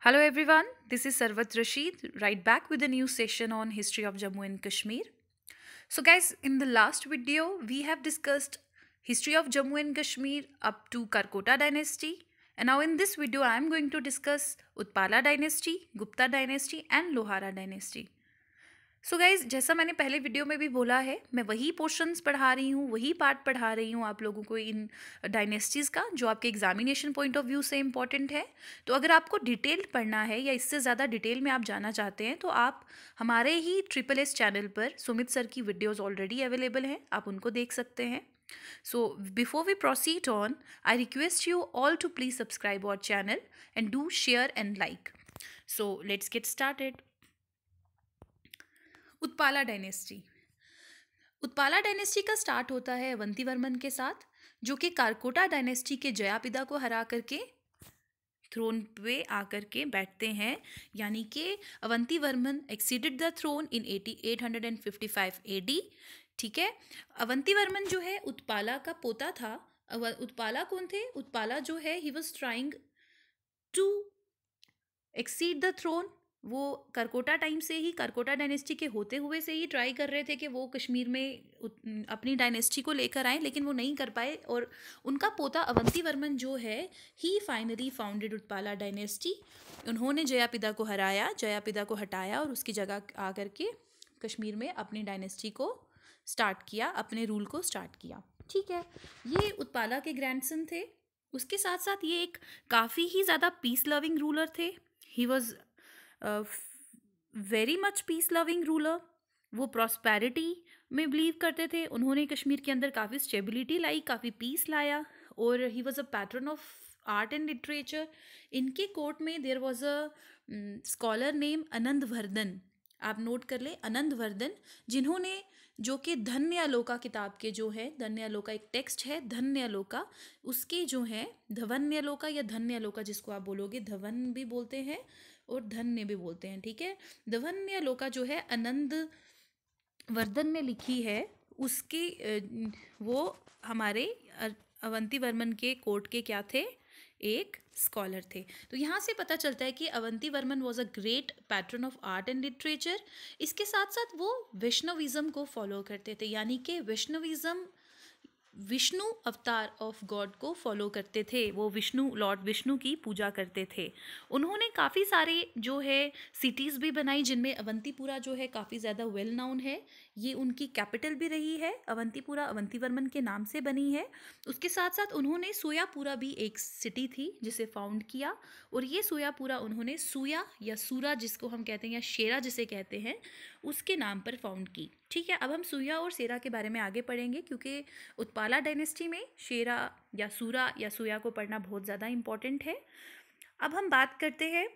Hello everyone, this is Sarvat Rashid, right back with a new session on history of Jammu and Kashmir. So guys, in the last video, we have discussed history of Jammu and Kashmir up to Karkota dynasty. And now in this video, I am going to discuss Utpala dynasty, Gupta dynasty and Lohara dynasty. So guys जैसा मैंने पहले video में भी बोला है, मैं वही portions पढ़ा रही हूँ, वही पार्ट पढ़ा रही हूँ आप लोगों को इन डायनेस्टीज़ का जो आपके एग्जामिनेशन पॉइंट ऑफ व्यू से इम्पॉर्टेंट है। तो अगर आपको डिटेल पढ़ना है या इससे ज़्यादा डिटेल में आप जाना चाहते हैं तो आप हमारे ही SSS चैनल पर सुमित सर की वीडियोज़ ऑलरेडी अवेलेबल हैं, आप उनको देख सकते हैं। So before we proceed on, I request you all to please subscribe our channel and do share and like. So let's get started. Utpala dynasty. Utpala dynasty का start होता है अवंती वर्मन के साथ, जो कि कारकोटा डायनेस्टी के जयापिदा को हरा करके थ्रोन पे आकर के बैठते हैं, यानी कि Avantivarman acceded the throne in 855 AD। ठीक है, अवंती वर्मन जो है उत्पाला का पोता था। उत्पाला कौन थे? उत्पाला जो है ही was trying to accede the throne. वो करकोटा टाइम से ही, करकोटा डायनेस्टी के होते हुए से ही ट्राई कर रहे थे कि वो कश्मीर में अपनी डायनेस्टी को लेकर आए, लेकिन वो नहीं कर पाए। और उनका पोता अवंती वर्मन जो है ही फाइनली फाउंडेड उत्पाला डायनेस्टी। उन्होंने जयापिदा को हराया, जयापिदा को हटाया और उसकी जगह आकर के कश्मीर में अपनी डायनेस्टी को स्टार्ट किया, अपने रूल को स्टार्ट किया। ठीक है, ये उत्पाला के ग्रैंडसन थे। उसके साथ साथ ये एक काफ़ी ही ज़्यादा पीस लविंग रूलर थे। He was very much peace loving ruler. वो प्रॉस्पेरिटी में बिलीव करते थे। उन्होंने कश्मीर के अंदर काफ़ी स्टेबिलिटी लाई, काफ़ी पीस लाया। और he was a patron of art and literature. इनके कोर्ट में there was a scholar name Anand Vardhan. आप नोट कर लें, आनंद वर्धन, जिन्होंने, जो कि धन्यालोका किताब के जो है, धन्यालोका एक टेक्स्ट है, धन्यालोका, उसके जो है धवन्यालोका या धन्यालोका जिसको आप बोलोगे, धवन भी बोलते हैं और धन्य भी बोलते हैं। ठीक है, धवन्यालोका जो है आनंद वर्धन ने लिखी है। उसके वो हमारे अवंती वर्मन के कोर्ट के क्या थे? एक स्कॉलर थे। तो यहाँ से पता चलता है कि Avanti Varman was a great pattern of art and literature. इसके साथ साथ वो वैष्णविज्म को फॉलो करते थे, यानी कि वैष्णविज्म विष्णु अवतार ऑफ गॉड को फॉलो करते थे। वो विष्णु, लॉर्ड विष्णु की पूजा करते थे। उन्होंने काफ़ी सारे जो है सिटीज़ भी बनाई, जिनमें अवंतीपुरा जो है काफ़ी ज़्यादा वेल नाउन है। ये उनकी कैपिटल भी रही है। अवंतीपुरा अवंती वर्मन के नाम से बनी है। उसके साथ साथ उन्होंने सोयापुरा भी एक सिटी थी जिसे फाउंड किया, और ये सोयापुरा उन्होंने सूया या सूरा जिसको हम कहते हैं, या शेरा जिसे कहते हैं, उसके नाम पर फाउंड की। ठीक है, अब हम सूया और शेरा के बारे में आगे पढ़ेंगे, क्योंकि उत्पाला डायनेस्टी में शेरा या सूरा या सूया को पढ़ना बहुत ज़्यादा इम्पॉर्टेंट है। अब हम बात करते हैं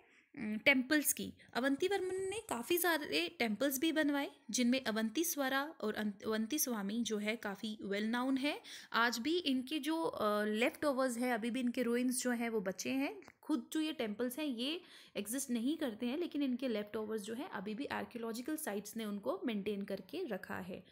टेम्पल्स की। अवंती वर्मन ने काफ़ी सारे टेम्पल्स भी बनवाए, जिनमें अवंती स्वरा और अवंती स्वामी जो है काफ़ी वेल नाउन है। आज भी इनके जो लेफ्ट ओवर्स हैं, अभी भी इनके रूइंस जो हैं वो बचे हैं। खुद जो ये टेम्पल्स हैं ये एग्जिस्ट नहीं करते हैं, लेकिन इनके लेफ्ट ओवर्स जो हैं अभी भी आर्कियोलॉजिकल साइट्स ने उनको मेंटेन करके रखा है।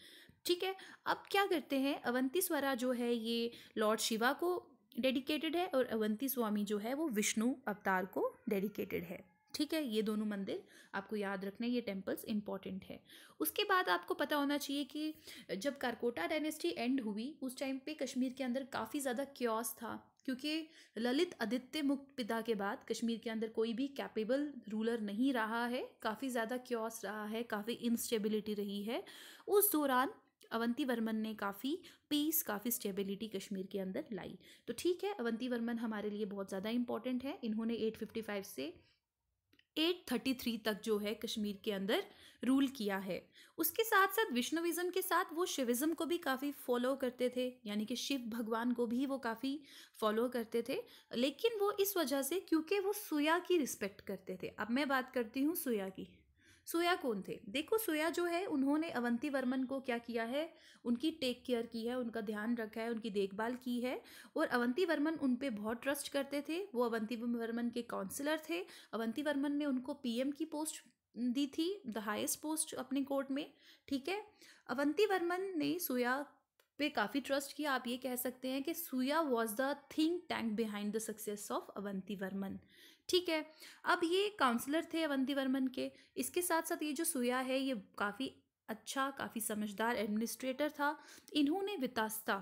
ठीक है, अब क्या करते हैं, अवंती स्वरा जो है ये लॉर्ड शिवा को डेडिकेटेड है, और अवंती स्वामी जो है वो विष्णु अवतार को डेडिकेटेड है। ठीक है, ये दोनों मंदिर आपको याद रखने, ये टेम्पल्स इंपॉर्टेंट है। उसके बाद आपको पता होना चाहिए कि जब कारकोटा डायनेस्टी एंड हुई, उस टाइम पे कश्मीर के अंदर काफ़ी ज़्यादा क्योस था, क्योंकि ललित आदित्य मुक्त पिता के बाद कश्मीर के अंदर कोई भी कैपेबल रूलर नहीं रहा है। काफ़ी ज़्यादा क्योस रहा है, काफ़ी इंस्टेबिलिटी रही है। उस दौरान अवंती वर्मन ने काफ़ी पीस, काफ़ी स्टेबिलिटी कश्मीर के अंदर लाई। तो ठीक है, अवंती वर्मन हमारे लिए बहुत ज़्यादा इंपॉर्टेंट है। इन्होंने 855 से 833 तक जो है कश्मीर के अंदर रूल किया है। उसके साथ साथ विष्णुविज्म के साथ वो शिविज्म को भी काफ़ी फॉलो करते थे, यानी कि शिव भगवान को भी वो काफ़ी फॉलो करते थे, लेकिन वो इस वजह से क्योंकि वो सूया की रिस्पेक्ट करते थे। अब मैं बात करती हूँ सूया की। सूया कौन थे? देखो, सूया जो है उन्होंने अवंती वर्मन को क्या किया है, उनकी टेक केयर की है, उनका ध्यान रखा है, उनकी देखभाल की है, और अवंती वर्मन उन पे बहुत ट्रस्ट करते थे। वो अवंती वर्मन के काउंसलर थे। अवंती वर्मन ने उनको PM की पोस्ट दी थी, द हाईएस्ट पोस्ट अपने कोर्ट में। ठीक है, अवंती वर्मन ने सूया पे काफ़ी ट्रस्ट किया। आप ये कह सकते हैं कि Suyya was the think tank behind the success of Avanti Varman. ठीक है, अब ये काउंसलर थे अवंती वर्मन के। इसके साथ साथ ये जो सूया है ये काफ़ी अच्छा, काफ़ी समझदार एडमिनिस्ट्रेटर था। इन्होंने वितास्ता,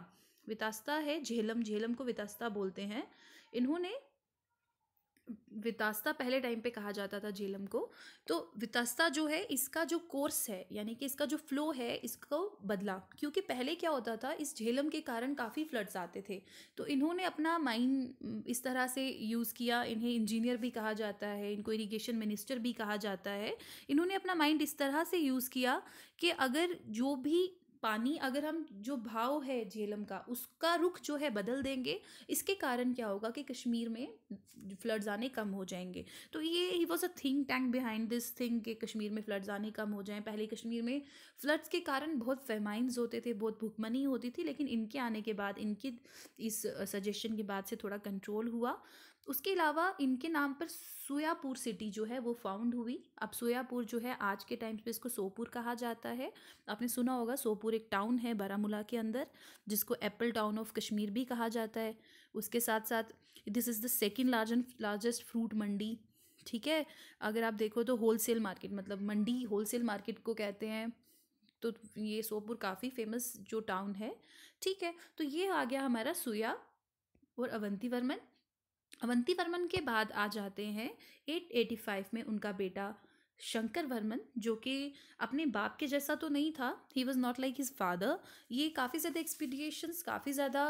वितास्ता है झेलम, झेलम को वितास्ता बोलते हैं। इन्होंने वितास्ता पहले टाइम पे कहा जाता था झेलम को। तो वितास्ता जो है इसका जो कोर्स है, यानी कि इसका जो फ्लो है, इसको बदला। क्योंकि पहले क्या होता था, इस झेलम के कारण काफ़ी फ्लड्स आते थे। तो इन्होंने अपना माइंड इस तरह से यूज़ किया। इन्हें इंजीनियर भी कहा जाता है, इनको इरिगेशन मिनिस्टर भी कहा जाता है। इन्होंने अपना माइंड इस तरह से यूज़ किया कि अगर जो भी पानी, अगर हम जो भाव है झेलम का उसका रुख जो है बदल देंगे, इसके कारण क्या होगा कि कश्मीर में फ्लड्स आने कम हो जाएंगे। तो ये ही was a think tank behind this thing कि कश्मीर में फ्लड्स आने कम हो जाएं। पहले कश्मीर में फ्लड्स के कारण बहुत फेमाइंस होते थे, बहुत भूखमरी होती थी, लेकिन इनके आने के बाद, इनकी इस सजेशन के बाद से थोड़ा कंट्रोल हुआ। उसके अलावा इनके नाम पर सोयापुर सिटी जो है वो फाउंड हुई। अब सोयापुर जो है आज के टाइम पे इसको सोपुर कहा जाता है। आपने सुना होगा, सोपुर एक टाउन है बारामूला के अंदर, जिसको एप्पल टाउन ऑफ कश्मीर भी कहा जाता है। उसके साथ साथ this is the second largest fruit mandi. ठीक है, अगर आप देखो तो होलसेल मार्केट, मतलब मंडी होलसेल मार्केट को कहते हैं। तो ये सोपुर काफ़ी फेमस जो टाउन है। ठीक है, तो ये आ गया हमारा सूया और अवंती वर्मन। अवंती वर्मन के बाद आ जाते हैं 885 में उनका बेटा शंकर वर्मन, जो कि अपने बाप के जैसा तो नहीं था। ही was not like his father. ये काफ़ी ज़्यादा एक्सपीडिशंस, काफ़ी ज़्यादा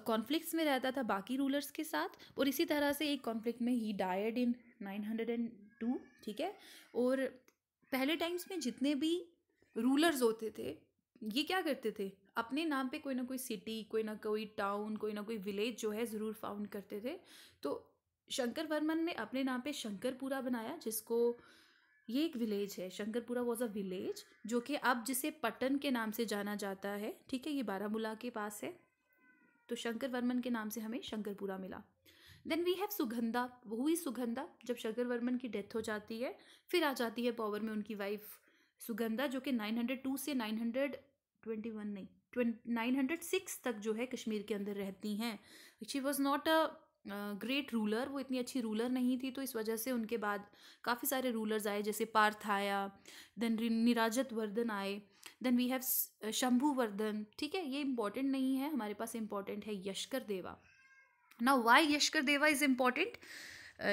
कॉन्फ्लिक्ट्स में रहता था बाकी रूलर्स के साथ, और इसी तरह से एक कॉन्फ्लिक्ट में ही डायड इन 902। ठीक है, और पहले टाइम्स में जितने भी रूलर्स होते थे ये क्या करते थे, अपने नाम पे कोई ना कोई सिटी, कोई ना कोई टाउन, कोई ना कोई विलेज जो है ज़रूर फाउंड करते थे। तो शंकर वर्मन ने अपने नाम पे शंकरपुरा बनाया, जिसको, ये एक विलेज है, शंकरपुरा वॉज अ विलेज, जो कि अब जिसे पटन के नाम से जाना जाता है। ठीक है, ये बारामूला के पास है। तो शंकर वर्मन के नाम से हमें शंकरपुरा मिला। Then we have Sugandha. वो हुई सुगंधा जब शंकर वर्मन की डेथ हो जाती है। फिर आ जाती है पावर में उनकी वाइफ सुगंधा, जो कि 902 से 921 नहीं 906 तक जो है कश्मीर के अंदर रहती हैं। She was not a great ruler, वो इतनी अच्छी रूलर नहीं थी, तो इस वजह से उनके बाद काफ़ी सारे रूलर्स आए, जैसे पार्थ आया, देन निराजत वर्धन आए, then we have Shambhu Vardhan. ठीक है, ये इंपॉर्टेंट नहीं है, हमारे पास इंपॉर्टेंट है यशकर देवा। नाउ वाई यशकर देवा इज़ इम्पॉर्टेंट?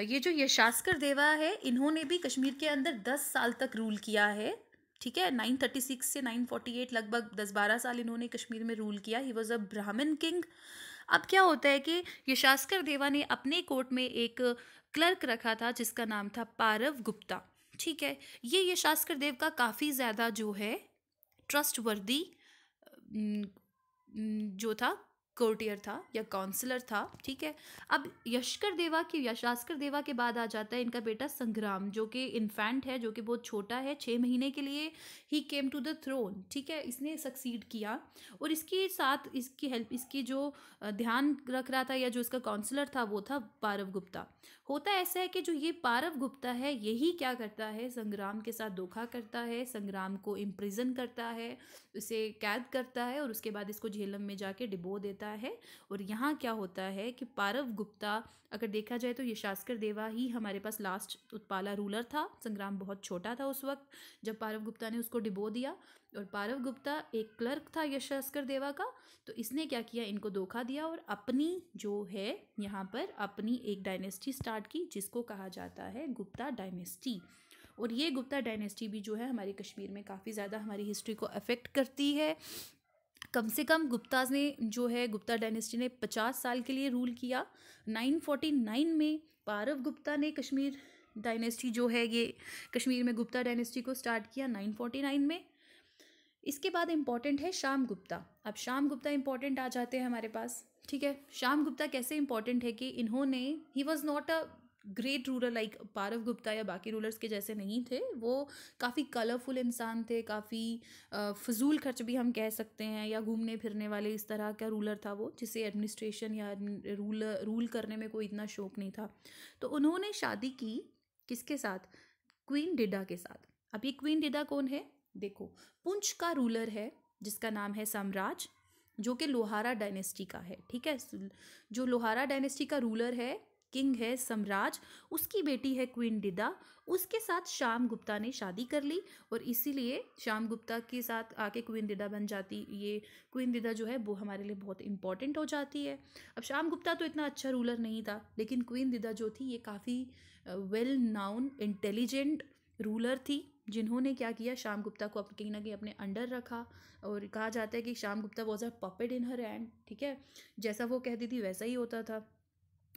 ये जो यशास्कर देवा है, इन्होंने भी कश्मीर के अंदर 10 साल तक रूल किया है। ठीक है, 936 से 948, लगभग 10-12 साल इन्होंने कश्मीर में रूल किया। ही वॉज अ ब्राह्मण किंग। अब क्या होता है कि यशास्कर देवा ने अपने कोर्ट में एक क्लर्क रखा था जिसका नाम था पारव गुप्ता। ठीक है, ये यशास्कर देव का काफ़ी ज़्यादा जो है ट्रस्ट वर्दी जो था, कोर्टियर था या काउंसलर था। ठीक है, अब यशकर देवा की, यशास्कर देवा के बाद आ जाता है इनका बेटा संग्राम, जो कि इन्फेंट है, जो कि बहुत छोटा है, 6 महीने के लिए ही केम टू द थ्रोन। ठीक है, इसने सक्सीड किया, और इसके साथ इसकी हेल्प, इसकी जो ध्यान रख रहा था या जो इसका काउंसलर था वो था पारव गुप्ता। होता ऐसा है कि जो ये पारव गुप्ता है, यही क्या करता है, संग्राम के साथ धोखा करता है, संग्राम को इम्प्रिजन करता है, इसे कैद करता है, और उसके बाद इसको झेलम में जाके डिबो देता है। और यहाँ क्या होता है कि पारव गुप्ता, अगर देखा जाए तो यशास्कर देवा ही हमारे पास लास्ट उत्पाला रूलर था। संग्राम बहुत छोटा था उस वक्त जब पारव गुप्ता ने उसको डिबो दिया, और पारव गुप्ता एक क्लर्क था यशास्कर देवा का। तो इसने क्या किया, इनको धोखा दिया, और अपनी जो है यहाँ पर अपनी एक डायनेस्टी स्टार्ट की, जिसको कहा जाता है गुप्ता डायनेस्टी। और ये गुप्ता डायनेस्टी भी जो है हमारे कश्मीर में काफ़ी ज़्यादा हमारी हिस्ट्री को अफेक्ट करती है। कम से कम गुप्ताज ने जो है, गुप्ता डायनेस्टी ने 50 साल के लिए रूल किया। 949 में पारव गुप्ता ने कश्मीर डायनेस्टी जो है, ये कश्मीर में गुप्ता डायनेस्टी को स्टार्ट किया 949 में। इसके बाद इम्पॉर्टेंट है श्याम गुप्ता। अब श्याम गुप्ता इम्पॉर्टेंट आ जाते हैं हमारे पास। ठीक है, श्याम गुप्ता कैसे इम्पॉर्टेंट है कि इन्होंने, he was not a great ruler like Parva Gupta या बाकी रूलर्स के जैसे नहीं थे। वो काफ़ी कलरफुल इंसान थे, काफ़ी फजूल खर्च भी हम कह सकते हैं, या घूमने फिरने वाले इस तरह का रूलर था वो, जिसे एडमिनिस्ट्रेशन या रूल करने में कोई इतना शौक नहीं था। तो उन्होंने शादी की किसके साथ, क्वीन डिडा के साथ। अब ये क्वीन डिडा कौन है, देखो, पुंछ का रूलर है जिसका नाम है साम्राज। जो कि लोहारा डायनेस्टी का है, ठीक है। जो लोहारा डायनेस्टी का रूलर है, किंग है सम्राज, उसकी बेटी है क्वीन दिदा। उसके साथ श्याम गुप्ता ने शादी कर ली और इसीलिए श्याम गुप्ता के साथ आके क्वीन दिदा बन जाती। ये क्वीन दिदा जो है वो हमारे लिए बहुत इंपॉर्टेंट हो जाती है। अब श्याम गुप्ता तो इतना अच्छा रूलर नहीं था, लेकिन क्वीन दिदा जो थी ये काफ़ी वेल नाउन इंटेलिजेंट रूलर थी, जिन्होंने क्या किया, श्याम गुप्ता को कहीं ना कहीं अपने अंडर रखा। और कहा जाता है कि Shyam Gupta was a puppet in her hand, ठीक है, जैसा वो कहती थी वैसा ही होता था।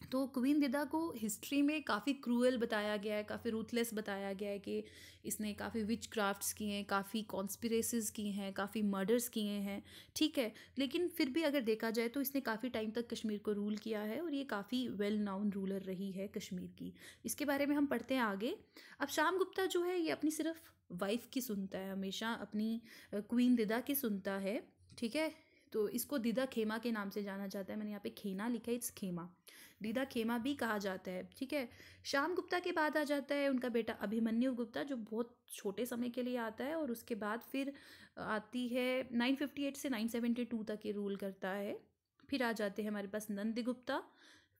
तो क्वीन दिदा को हिस्ट्री में काफ़ी क्रूअल बताया गया है, काफ़ी रूथलेस बताया गया है कि इसने काफ़ी विच क्राफ्ट्स किए हैं, काफ़ी कॉन्स्पिरेसीज की हैं, काफ़ी मर्डर्स किए हैं, ठीक है। लेकिन फिर भी अगर देखा जाए तो इसने काफ़ी टाइम तक कश्मीर को रूल किया है और ये काफ़ी वेल नाउन रूलर रही है कश्मीर की। इसके बारे में हम पढ़ते हैं आगे। अब श्याम गुप्ता जो है ये अपनी सिर्फ वाइफ की सुनता है, हमेशा अपनी क्वीन दिदा की सुनता है, ठीक है। तो इसको दिदा खेमा के नाम से जाना जाता है, मैंने यहाँ पे खेना लिखा है, इट्स खेमा, दीदा खेमा भी कहा जाता है, ठीक है। श्याम गुप्ता के बाद आ जाता है उनका बेटा अभिमन्यु गुप्ता, जो बहुत छोटे समय के लिए आता है और उसके बाद फिर आती है 958 से 972 तक ये रूल करता है। फिर आ जाते हैं हमारे पास नंद गुप्ता,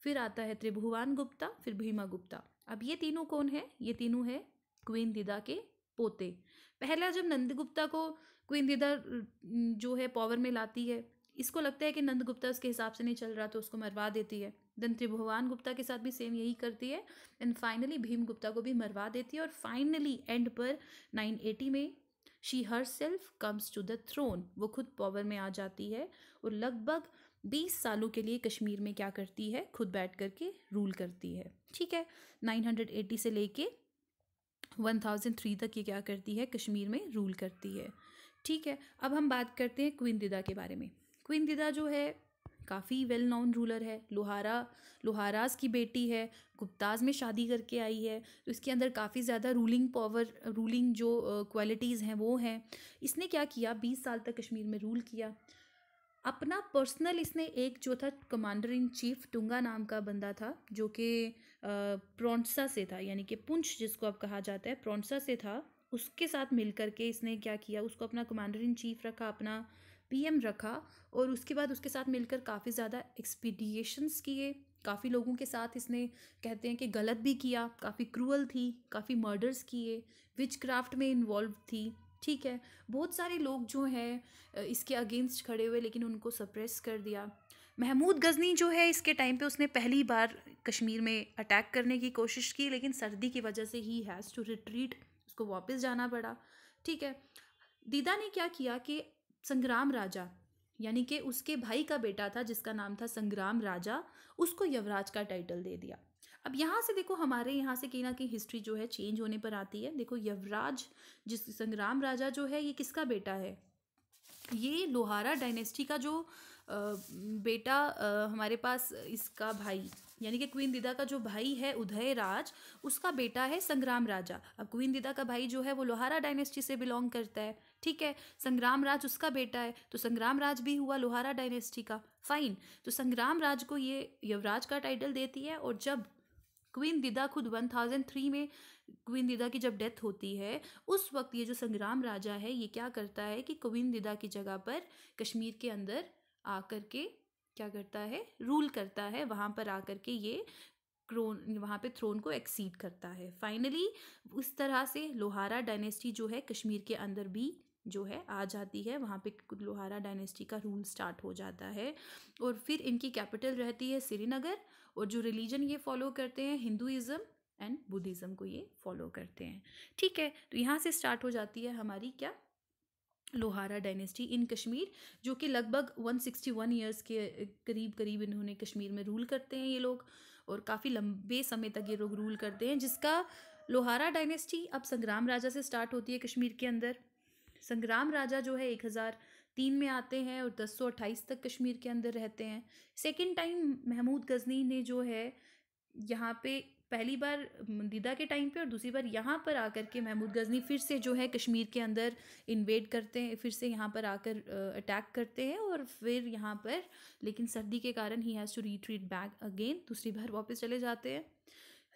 फिर आता है त्रिभुवन गुप्ता, फिर भीमा गुप्ता। अब ये तीनों कौन है, ये तीनों है क्वीन दिदा के पोते। पहला जब नंद गुप्ता को क्वीन दिदा जो है पावर में लाती है, इसको लगता है कि नंद गुप्ता उसके हिसाब से नहीं चल रहा तो उसको मरवा देती है। देन त्रिभुवन गुप्ता के साथ भी सेम यही करती है एंड फाइनली भीम गुप्ता को भी मरवा देती है। और फाइनली एंड पर 980 में she herself comes to the throne, वो खुद पावर में आ जाती है और लगभग 20 सालों के लिए कश्मीर में क्या करती है, खुद बैठ करके रूल करती है, ठीक है। 980 से लेके 1003 तक ये क्या करती है, कश्मीर में रूल करती है, ठीक है। अब हम बात करते हैं क्वीन दिदा के बारे में। क्वीन दिदा जो है काफ़ी वेल नोन रूलर है, लोहाराज की बेटी है, गुप्ताज में शादी करके आई है, तो इसके अंदर काफ़ी ज़्यादा रूलिंग पावर, रूलिंग जो क्वालिटीज़ हैं वो हैं। इसने क्या किया, 20 साल तक कश्मीर में रूल किया। अपना पर्सनल इसने एक जो था कमांडर इन चीफ टुंगा नाम का बंदा था, जो कि प्रौंसा से था, यानी कि पुंछ जिसको अब कहा जाता है, प्रौंसा से था। उसके साथ मिल करके इसने क्या किया, उसको अपना कमांडर इन चीफ रखा, अपना पीएम रखा और उसके बाद उसके साथ मिलकर काफ़ी ज़्यादा एक्सपीडिशंस किए। काफ़ी लोगों के साथ इसने कहते हैं कि गलत भी किया, काफ़ी क्रूअल थी, काफ़ी मर्डर्स किए, विच क्राफ्ट में इन्वॉल्व थी, ठीक है। बहुत सारे लोग जो हैं इसके अगेंस्ट खड़े हुए, लेकिन उनको सप्रेस कर दिया। महमूद गजनी जो है इसके टाइम पे उसने पहली बार कश्मीर में अटैक करने की कोशिश की, लेकिन सर्दी की वजह से ही हैज़ टू रिट्रीट, उसको वापस जाना पड़ा, ठीक है। दीदा ने क्या किया कि संग्राम राजा, यानी कि उसके भाई का बेटा था जिसका नाम था संग्राम राजा, उसको यवराज का टाइटल दे दिया। अब यहाँ से देखो, हमारे यहाँ से कहीं ना कहीं हिस्ट्री जो है चेंज होने पर आती है। देखो यवराज, जिस संग्राम राजा जो है ये किसका बेटा है, ये लोहारा डायनेस्टी का जो बेटा हमारे पास इसका भाई, यानी कि क्वीन दिदा का जो भाई है उदय राज, उसका बेटा है संग्राम राजा। अब क्वीन दिदा का भाई जो है वो लोहारा डायनेस्टी से बिलोंग करता है, ठीक है। संग्राम राज उसका बेटा है, तो संग्राम राज भी हुआ लोहारा डायनेस्टी का, फाइन। तो संग्राम राज को ये युवराज का टाइटल देती है। और जब क्वीन दिदा खुद 1003 में क्वीन दिदा की जब डेथ होती है, उस वक्त ये जो संग्राम राजा है ये क्या करता है कि क्वीन दिदा की जगह पर कश्मीर के अंदर आकर के क्या करता है, रूल करता है। वहाँ पर आकर के ये वहाँ पे थ्रोन को एक्सीड करता है। फाइनली उस तरह से लोहारा डायनेस्टी जो है कश्मीर के अंदर भी जो है आ जाती है, वहाँ पे लोहारा डायनेस्टी का रूल स्टार्ट हो जाता है। और फिर इनकी कैपिटल रहती है श्रीनगर, और जो रिलीजन ये फॉलो करते हैं हिंदुइज़्म एंड बुद्धिज़्म को ये फॉलो करते हैं, ठीक है। तो यहाँ से स्टार्ट हो जाती है हमारी क्या, लोहारा डायनेस्टी इन कश्मीर, जो कि लगभग 161 ईयर्स के करीब करीब इन्होंने कश्मीर में रूल करते हैं ये लोग, और काफ़ी लंबे समय तक ये लोग रूल करते हैं। जिसका लोहारा डायनेस्टी अब संग्राम राजा से स्टार्ट होती है कश्मीर के अंदर। संग्राम राजा जो है 1003 में आते हैं और 1028 तक कश्मीर के अंदर रहते हैं। सेकेंड टाइम महमूद गजनी ने जो है यहाँ पे पहली बार दीदा के टाइम पे और दूसरी बार यहाँ पर आकर के महमूद गजनी फिर से जो है कश्मीर के अंदर इन्वेड करते हैं, फिर से यहाँ पर आकर अटैक करते हैं। और फिर यहाँ पर लेकिन सर्दी के कारण ही has to retreat back again, दूसरी बार वापस चले जाते हैं।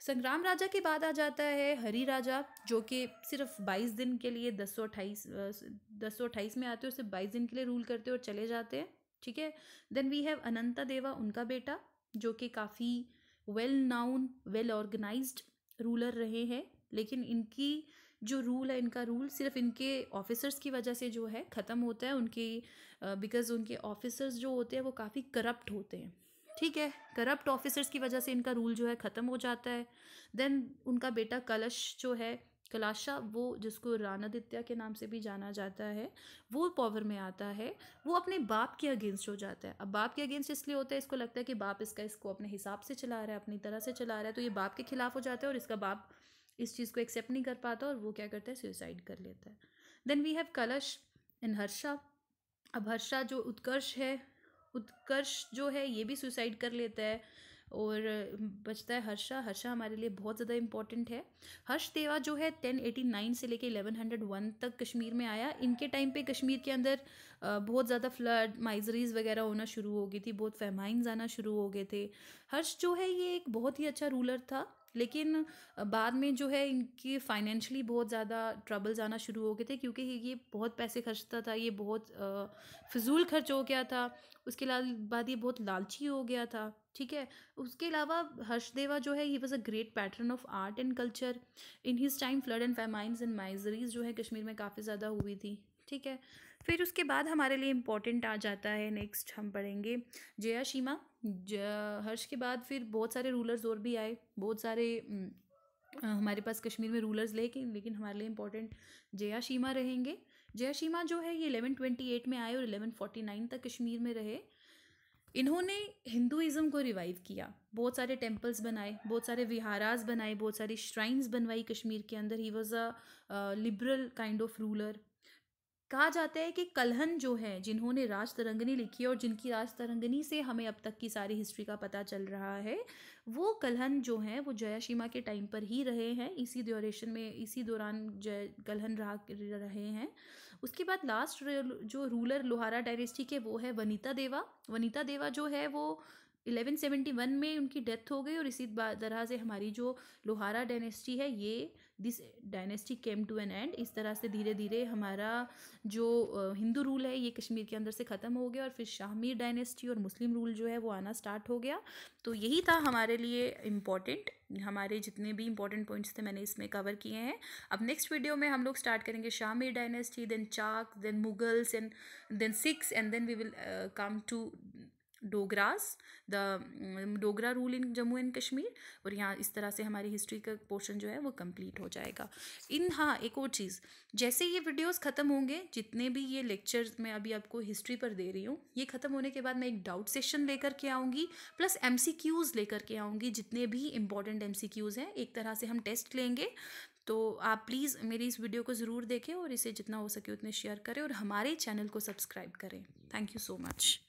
संग्राम राजा के बाद आ जाता है हरी राजा, जो कि सिर्फ 22 दिन के लिए 1028 में आते हैं, सिर्फ 22 दिन के लिए रूल करते हैं और चले जाते हैं, ठीक है। देन वी हैव अनंता देवा, उनका बेटा, जो कि काफ़ी well known, well organised ruler रहे हैं, लेकिन इनकी जो रूल है, इनका रूल सिर्फ इनके ऑफिसर्स की वजह से जो है ख़त्म होता है, उनकी बिकॉज उनके ऑफिसर्स जो होते हैं वो काफ़ी करप्ट होते हैं, ठीक है। करप्ट ऑफिसर्स की वजह से इनका रूल जो है ख़त्म हो जाता है। देन उनका बेटा कलश जो है, कलाशा, वो जिसको राणादित्य के नाम से भी जाना जाता है, वो पावर में आता है। वो अपने बाप के अगेंस्ट हो जाता है। अब बाप के अगेंस्ट इसलिए होता है, इसको लगता है कि बाप इसको अपने हिसाब से चला रहा है, अपनी तरह से चला रहा है, तो ये बाप के खिलाफ हो जाता है और इसका बाप इस चीज़ को एक्सेप्ट नहीं कर पाता और वो क्या करता है, सुसाइड कर लेता है। देन वी हैव कलश एंड हर्षा। अब हर्षा जो उत्कर्ष है, उत्कर्ष जो है ये भी सुसाइड कर लेता है और बचता है हर्षा। हर्षा हमारे लिए बहुत ज़्यादा इम्पॉर्टेंट है। हर्ष देवा जो है 1089 से लेके 1101 तक कश्मीर में आया। इनके टाइम पे कश्मीर के अंदर बहुत ज़्यादा फ्लड, माइजरीज वगैरह होना शुरू हो गई थी, बहुत फेमाइन्स आना शुरू हो गए थे। हर्ष जो है ये एक बहुत ही अच्छा रूलर था, लेकिन बाद में जो है इनकी फाइनेंशियली बहुत ज़्यादा ट्रबल्स आना शुरू हो गए थे, क्योंकि ये बहुत पैसे खर्चता था, ये बहुत फिजूल खर्च हो गया था। उसके बाद ये बहुत लालची हो गया था, ठीक है। उसके अलावा हर्षदेवा जो है, ही was a great patron of art and culture. In his time flood and famines and miseries जो है कश्मीर में काफ़ी ज़्यादा हुई थी, ठीक है। फिर उसके बाद हमारे लिए इम्पोर्टेंट आ जाता है, नेक्स्ट हम पढ़ेंगे जयाशीमा। हर्ष के बाद फिर बहुत सारे रूलर्स और भी आए, बहुत सारे हमारे पास कश्मीर में रूलर्स लेकिन हमारे लिए इम्पोर्टेंट जयाशीमा रहेंगे। जयाशीमा जो है ये 1128 में आए और 1149 तक कश्मीर में रहे। इन्होंने हिंदुइज़्म को रिवाइव किया, बहुत सारे टेम्पल्स बनाए, बहुत सारे विहारास बनाए, बहुत सारी श्राइन्स बनवाई कश्मीर के अंदर। ही was a liberal kind of ruler. कहा जाता है कि कल्हण जो है, जिन्होंने राज तरंगिनी लिखी है और जिनकी राज तरंगिनी से हमें अब तक की सारी हिस्ट्री का पता चल रहा है, वो कल्हण जो हैं वो जयाशीमा के टाइम पर ही रहे हैं। इसी ड्यूरेशन में, इसी दौरान कल्हण रहे हैं। उसके बाद लास्ट जो रूलर लोहारा डायनेस्टी के, वो है वनीता देवा। वनीता देवा जो है वो 1171 में उनकी डेथ हो गई और इसी तरह से हमारी जो लोहारा डायनेस्टी है, ये this dynasty came to an end. इस तरह से धीरे धीरे हमारा जो हिंदू रूल है ये कश्मीर के अंदर से ख़त्म हो गया और फिर शाहमीर डायनेस्टी और मुस्लिम रूल जो है वो आना स्टार्ट हो गया। तो यही था हमारे लिए इम्पॉर्टेंट, हमारे जितने भी इंपॉर्टेंट पॉइंट्स थे मैंने इसमें कवर किए हैं। अब नेक्स्ट वीडियो में हम लोग स्टार्ट करेंगे Shahmir dynasty, then Chak, then Mughals and then Sikhs, and then we will come to Dogras, the Dogra rule in Jammu and Kashmir. और यहाँ इस तरह से हमारी हिस्ट्री का पोर्शन जो है वो कंप्लीट हो जाएगा। हाँ, एक और चीज़, जैसे ये वीडियोस ख़त्म होंगे, जितने भी ये लेक्चर्स मैं अभी आपको हिस्ट्री पर दे रही हूँ, ये ख़त्म होने के बाद मैं एक डाउट सेशन लेकर के आऊँगी, प्लस MCQs लेकर के आऊँगी। जितने भी इंपॉर्टेंट MCQs हैं, एक तरह से हम टेस्ट लेंगे। तो आप प्लीज़ मेरी इस वीडियो को ज़रूर देखें और इसे जितना हो सके उतने शेयर करें और हमारे चैनल को सब्सक्राइब करें। Thank you so much.